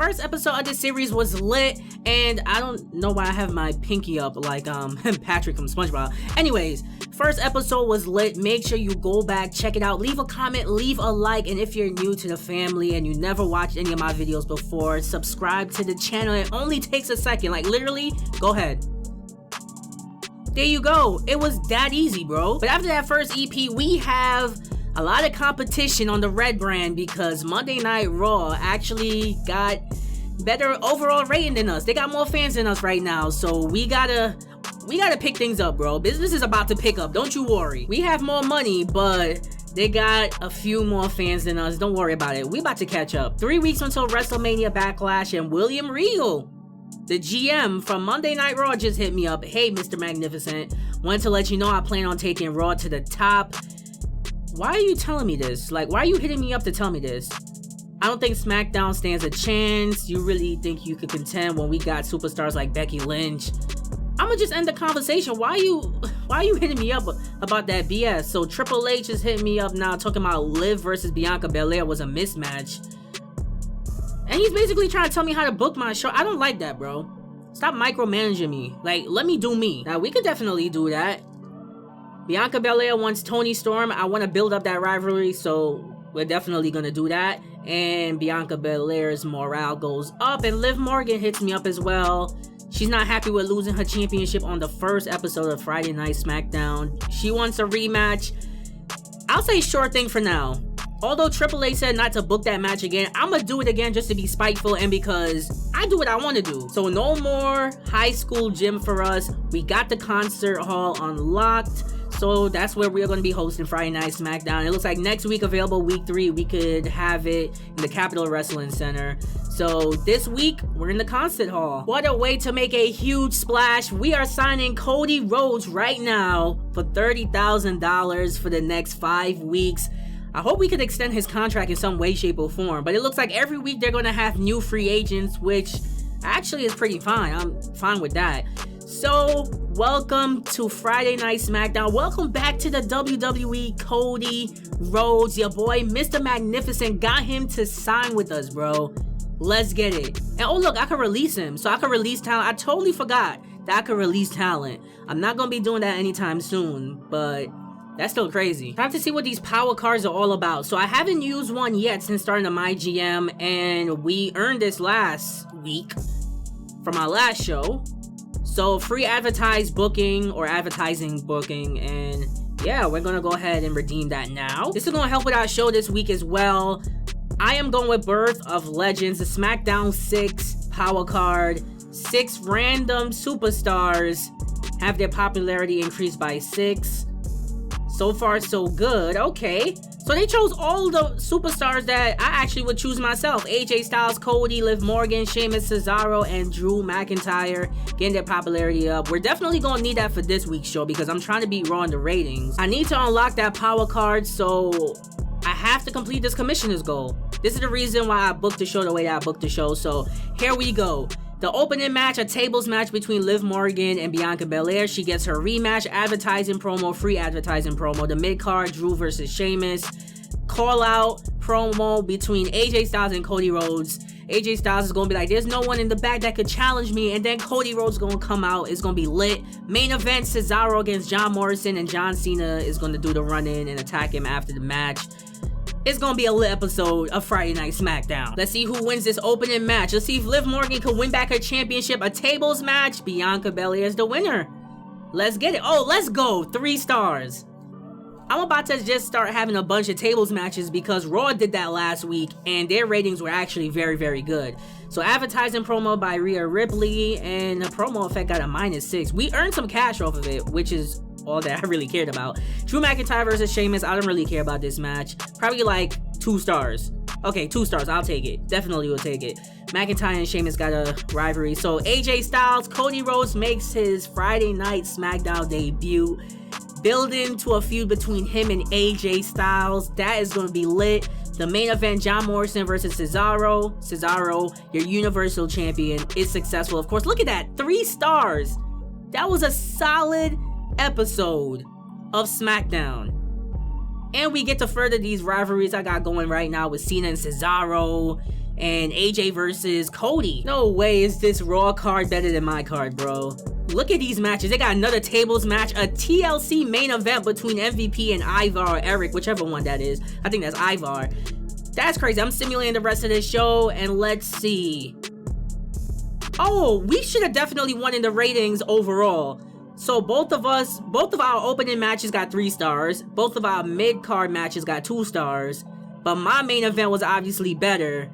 first episode of this series was lit, and I don't know why I have my pinky up like Patrick from SpongeBob. Anyways, first episode was lit. Make sure you go back, check it out, leave a comment, leave a like, and if you're new to the family and you never watched any of my videos before, subscribe to the channel. It only takes a second, like literally, go ahead. There you go. It was that easy, bro. But after that first EP, we have a lot of competition on the red brand because Monday Night Raw actually got better overall rating than us. They got more fans than us right now, so we gotta pick things up, bro. Business is about to pick up, don't you worry. We have more money, but they got a few more fans than us. Don't worry about it. We about to catch up. 3 weeks until WrestleMania Backlash, and William Regal, the GM from Monday Night Raw, just hit me up. Hey, Mr. Magnificent, wanted to let you know I plan on taking Raw to the top. Why are you telling me this? Like, why are you hitting me up to tell me this? I don't think Smackdown stands a chance. You really think you could contend when we got superstars like Becky Lynch? I'ma just end the conversation. Why are you hitting me up about that BS? So Triple H is hitting me up now talking about Liv versus Bianca Belair was a mismatch. And he's basically trying to tell me how to book my show. I don't like that, bro. Stop micromanaging me. Like, let me do me. Now, we could definitely do that. Bianca Belair wants Toni Storm. I want to build up that rivalry, so we're definitely going to do that. And Bianca Belair's morale goes up, and Liv Morgan hits me up as well. She's not happy with losing her championship on the first episode of Friday Night Smackdown. She wants a rematch. I'll say sure thing for now. Although Triple H said not to book that match again, I'm going to do it again just to be spiteful and because I do what I want to do. So no more high school gym for us. We got the concert hall unlocked. So that's where we're going to be hosting Friday Night Smackdown. It looks like next week, available week 3, we could have it in the Capitol Wrestling Center. So this week, we're in the concert hall. What a way to make a huge splash. We are signing Cody Rhodes right now for $30,000 for the next 5 weeks. I hope we could extend his contract in some way, shape, or form. But it looks like every week they're going to have new free agents, which actually is pretty fine. I'm fine with that. So, welcome to Friday Night Smackdown. Welcome back to the WWE. Cody Rhodes, your boy, Mr. Magnificent, got him to sign with us, bro. Let's get it. And oh, look, I could release him. So I could release talent. I totally forgot that I could release talent. I'm not going to be doing that anytime soon, but that's still crazy. Time to see what these power cards are all about. So I haven't used one yet since starting the Mygm, and we earned this last week from our last show. So free advertised booking or advertising booking, and yeah, we're gonna go ahead and redeem that now. This is gonna help with our show this week as well. I am going with Birth of Legends, the SmackDown 6 power card. 6 random superstars have their popularity increased by 6. So far, so good. Okay. So they chose all the superstars that I actually would choose myself. AJ Styles, Cody, Liv Morgan, Sheamus, Cesaro, and Drew McIntyre getting their popularity up. We're definitely going to need that for this week's show because I'm trying to beat Raw in the ratings. I need to unlock that power card, so I have to complete this commissioner's goal. This is the reason why I booked the show the way that I booked the show. So here we go. The opening match, a tables match between Liv Morgan and Bianca Belair. She gets her rematch, advertising promo, free advertising promo. The mid-card, Drew versus Sheamus. Call-out promo between AJ Styles and Cody Rhodes. AJ Styles is going to be like, there's no one in the back that could challenge me. And then Cody Rhodes is going to come out. It's going to be lit. Main event, Cesaro against John Morrison. And John Cena is going to do the run-in and attack him after the match. It's gonna be a lit episode of Friday Night Smackdown. Let's see who wins this opening match. Let's see if Liv Morgan can win back her championship. A tables match. Bianca Belair is the winner. Let's get it. Oh, let's go. 3 stars. I'm about to just start having a bunch of tables matches because Raw did that last week and their ratings were actually very, very good. So advertising promo by Rhea Ripley, and the promo effect got a -6. We earned some cash off of it, which is all that I really cared about. Drew McIntyre versus Sheamus. I don't really care about this match. Probably like 2 stars. Okay, 2 stars. I'll take it. Definitely will take it. McIntyre and Sheamus got a rivalry. So AJ Styles, Cody Rhodes makes his Friday Night Smackdown debut. Building to a feud between him and AJ Styles. That is going to be lit. The main event, John Morrison versus Cesaro. Cesaro, your Universal Champion, is successful. Of course, look at that. 3 stars. That was a solid episode of Smackdown. And we get to further these rivalries I got going right now with Cena and Cesaro. and AJ versus Cody. No way is this Raw card better than my card, bro. Look at these matches. They got another tables match, a TLC main event between MVP and Ivar or Eric, whichever one that is. I think that's Ivar. That's crazy. I'm simulating the rest of this show, and let's see. Oh, we should have definitely won in the ratings overall. So both of our opening matches got 3 stars. Both of our mid-card matches got 2 stars. But my main event was obviously better,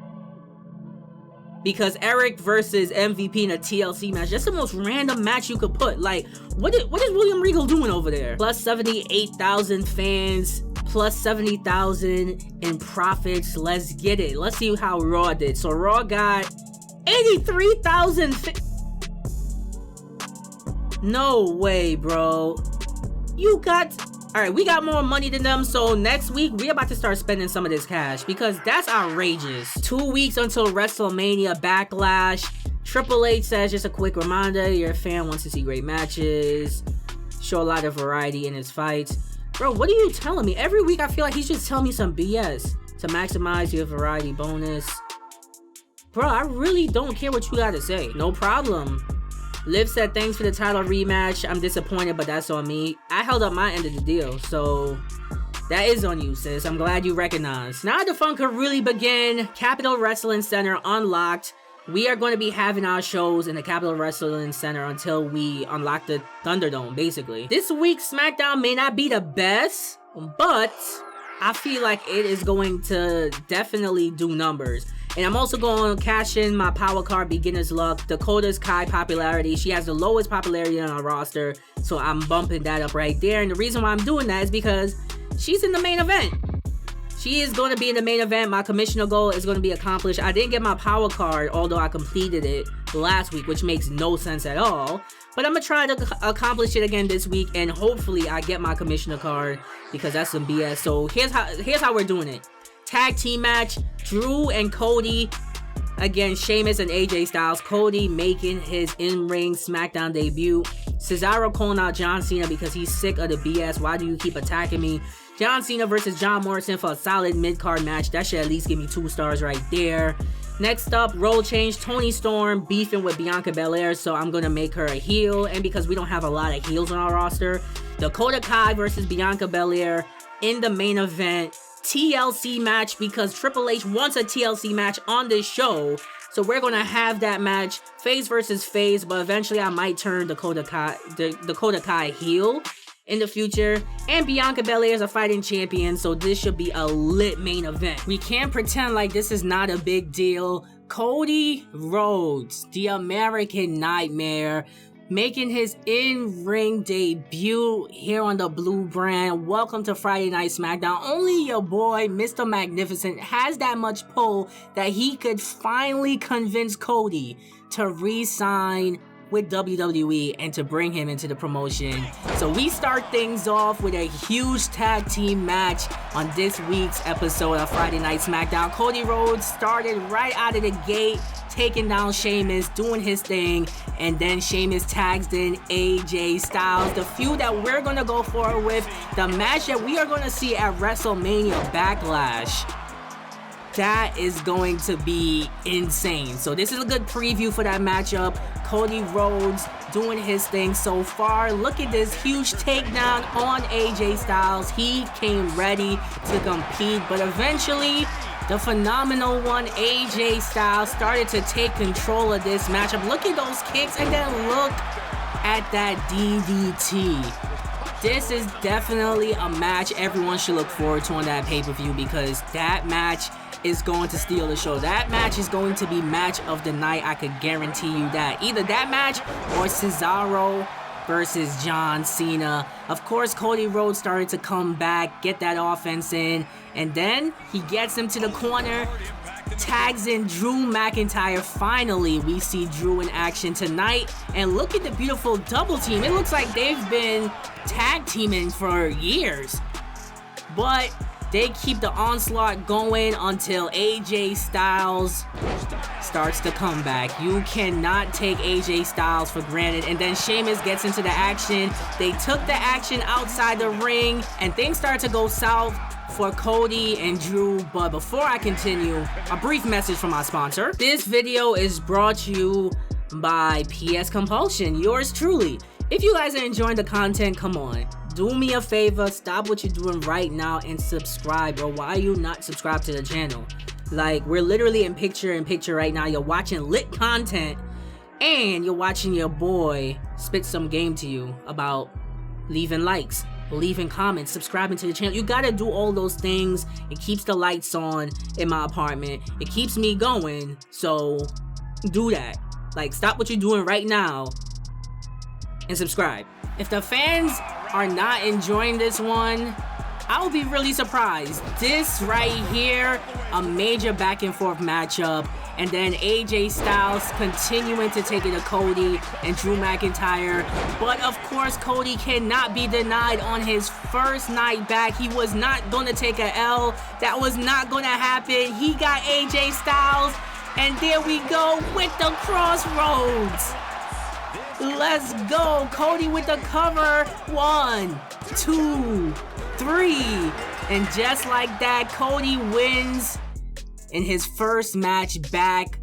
because Eric versus MVP in a TLC match, that's the most random match you could put. Like, what is William Regal doing over there? Plus 78,000 fans, plus 70,000 in profits. Let's get it. Let's see how Raw did. So Raw got 83,000. No way, bro. You got... Alright, we got more money than them, so next week, we about to start spending some of this cash, because that's outrageous. 2 weeks until WrestleMania Backlash. Triple H says, just a quick reminder, your fan wants to see great matches, show a lot of variety in his fights. Bro, what are you telling me? Every week, I feel like he's just telling me some BS to maximize your variety bonus. Bro, I really don't care what you gotta say. No problem. Liv said, thanks for the title rematch. I'm disappointed, but that's on me. I held up my end of the deal, so that is on you, sis. I'm glad you recognize. Now the fun could really begin. Capitol Wrestling Center unlocked. We are going to be having our shows in the Capitol Wrestling Center until we unlock the Thunderdome, basically. This week's SmackDown may not be the best, but I feel like it is going to definitely do numbers. And I'm also going to cash in my power card beginner's luck. Dakota's Kai popularity. She has the lowest popularity on our roster, so I'm bumping that up right there. And the reason why I'm doing that is because she's in the main event. She is going to be in the main event. My commissioner goal is going to be accomplished. I didn't get my power card, although I completed it last week, which makes no sense at all. But I'm going to try to accomplish it again this week, and hopefully I get my commissioner card, because that's some BS. So here's how we're doing it. Tag team match, Drew and Cody against Sheamus and AJ Styles. Cody making his in-ring SmackDown debut. Cesaro calling out John Cena because he's sick of the BS. Why do you keep attacking me? John Cena versus John Morrison for a solid mid-card match. That should at least give me 2 stars right there. Next up, role change, Toni Storm beefing with Bianca Belair, so I'm going to make her a heel. And because we don't have a lot of heels on our roster, Dakota Kai versus Bianca Belair in the main event. TLC match, because Triple H wants a TLC match on this show, so we're gonna have that match, face versus face. But eventually I might turn Dakota Kai heel in the future, and Bianca Belair is a fighting champion, so this should be a lit main event. We can't pretend like this is not a big deal. Cody Rhodes, the American Nightmare, making his in-ring debut here on the Blue brand. Welcome to Friday Night SmackDown. Only your boy, Mr. Magnificent, has that much pull that he could finally convince Cody to re-sign with WWE and to bring him into the promotion. So we start things off with a huge tag team match on this week's episode of Friday Night SmackDown. Cody Rhodes started right out of the gate, taking down Sheamus, doing his thing, and then Sheamus tags in AJ Styles. The feud that we're gonna go forward with, the match that we are gonna see at WrestleMania Backlash, that is going to be insane. So this is a good preview for that matchup. Cody Rhodes doing his thing so far. Look at this huge takedown on AJ Styles. He came ready to compete, but eventually the phenomenal one, AJ Styles, started to take control of this matchup. Look at those kicks, and then look at that DDT. This is definitely a match everyone should look forward to on that pay-per-view, because that match is going to steal the show. That match is going to be match of the night. I could guarantee you that. Either that match or Cesaro versus John Cena. Of course, Cody Rhodes started to come back, get that offense in, and then he gets him to the corner, tags in Drew McIntyre. Finally, we see Drew in action tonight, and look at the beautiful double team. It looks like they've been tag teaming for years, but they keep the onslaught going until AJ Styles starts to come back. You cannot take AJ Styles for granted. And then Sheamus gets into the action. They took the action outside the ring, and things start to go south for Cody and Drew, but before I continue, a brief message from our sponsor. This video is brought to you by PS Compulsion, yours truly. If you guys are enjoying the content, come on, do me a favor, stop what you're doing right now and subscribe, bro. Why are you not subscribed to the channel? Like, we're literally in picture right now. You're watching lit content and you're watching your boy spit some game to you about leaving likes, leaving comments, subscribing to the channel. You gotta do all those things. It keeps the lights on in my apartment. It keeps me going, so do that. Like, stop what you're doing right now and subscribe. If the fans are not enjoying this one, I will be really surprised. This right here, a major back and forth matchup, and then AJ Styles continuing to take it to Cody and Drew McIntyre. But of course, Cody cannot be denied on his first night back. He was not gonna take a L. That was not gonna happen. He got AJ Styles, and there we go with the crossroads. Let's go. Cody with the cover. 1, 2, 3. And just like that, Cody wins in his first match back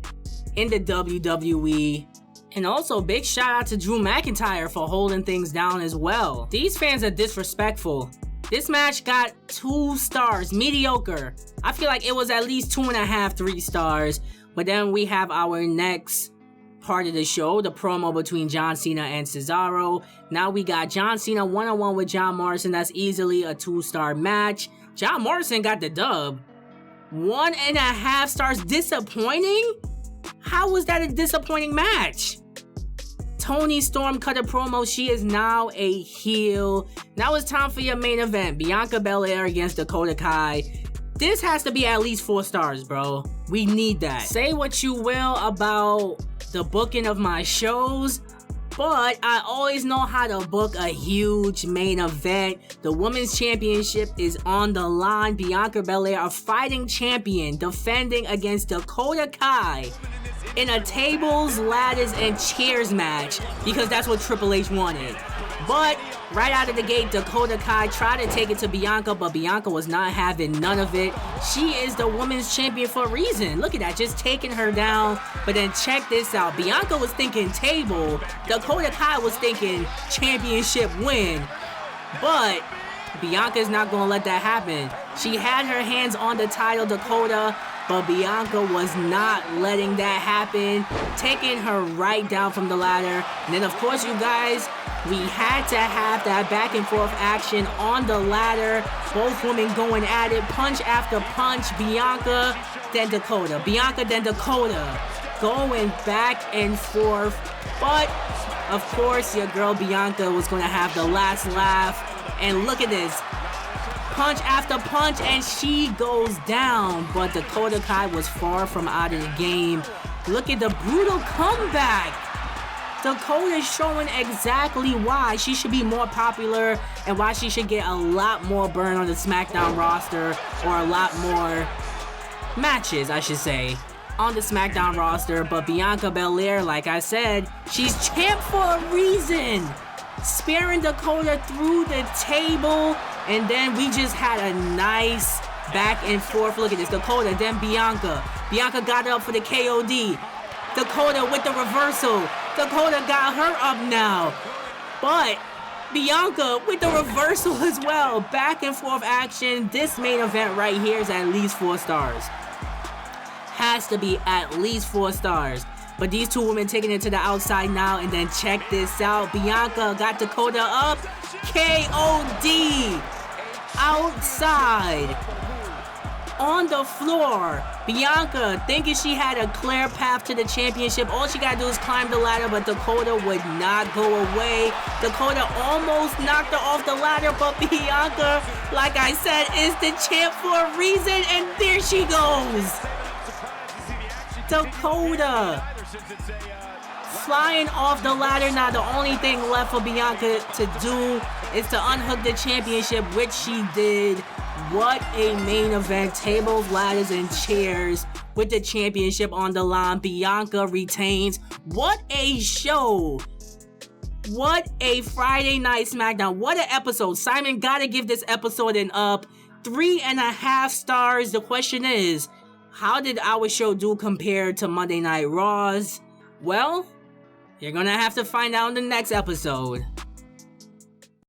in the WWE. And also, big shout out to Drew McIntyre for holding things down as well. These fans are disrespectful. This match got 2 stars, mediocre. I feel like it was at least 2.5, 3 stars. But then we have our next part of the show, the promo between John Cena and Cesaro. Now we got John Cena one-on-one with John Morrison. That's easily a 2-star match. John Morrison got the dub. 1.5 stars. Disappointing? How was that a disappointing match? Toni Storm cut a promo. She is now a heel. Now it's time for your main event. Bianca Belair against Dakota Kai. This has to be at least 4 stars, bro. We need that. Say what you will about the booking of my shows, but I always know how to book a huge main event. The Women's Championship is on the line. Bianca Belair, a fighting champion, defending against Dakota Kai in a tables, ladders, and chairs match, because that's what Triple H wanted. But right out of the gate, Dakota Kai tried to take it to Bianca, but Bianca was not having none of it. She is the women's champion for a reason. Look at that, just taking her down. But then check this out. Bianca was thinking table. Dakota Kai was thinking championship win. But Bianca's not going to let that happen. She had her hands on the title, Dakota, but Bianca was not letting that happen, taking her right down from the ladder. And then, of course, you guys, we had to have that back and forth action on the ladder. Both women going at it, punch after punch. Bianca, then Dakota. Bianca, then Dakota. Going back and forth. But, of course, your girl Bianca was going to have the last laugh. And look at this. Punch after punch, and she goes down. But Dakota Kai was far from out of the game. Look at the brutal comeback. Dakota is showing exactly why she should be more popular and why she should get a lot more burn on the Smackdown roster, or a lot more matches, I should say, on the Smackdown roster. But Bianca Belair, like I said, she's champ for a reason. Spearing Dakota through the table, and then we just had a nice back and forth. Look at this, Dakota, then Bianca. Bianca got up for the KOD. Dakota with the reversal. Dakota got her up now. But Bianca with the reversal as well. Back and forth action. This main event right here is at least 4 stars. Has to be at least 4 stars. But these two women taking it to the outside now, and then check this out. Bianca got Dakota up. KOD. Outside. On the floor. Bianca thinking she had a clear path to the championship. All she gotta do is climb the ladder, but Dakota would not go away. Dakota almost knocked her off the ladder, but Bianca, like I said, is the champ for a reason, and there she goes. Dakota flying off the ladder. Now the only thing left for Bianca to do is to unhook the championship, which she did. What a main event. Tables, ladders, and chairs with the championship on the line. Bianca retains. What a show. What a Friday night SmackDown. What an episode. Simon gotta give this episode an up. 3.5 stars. The question is, how did our show do compared to Monday Night Raw's? Well, you're gonna have to find out in the next episode.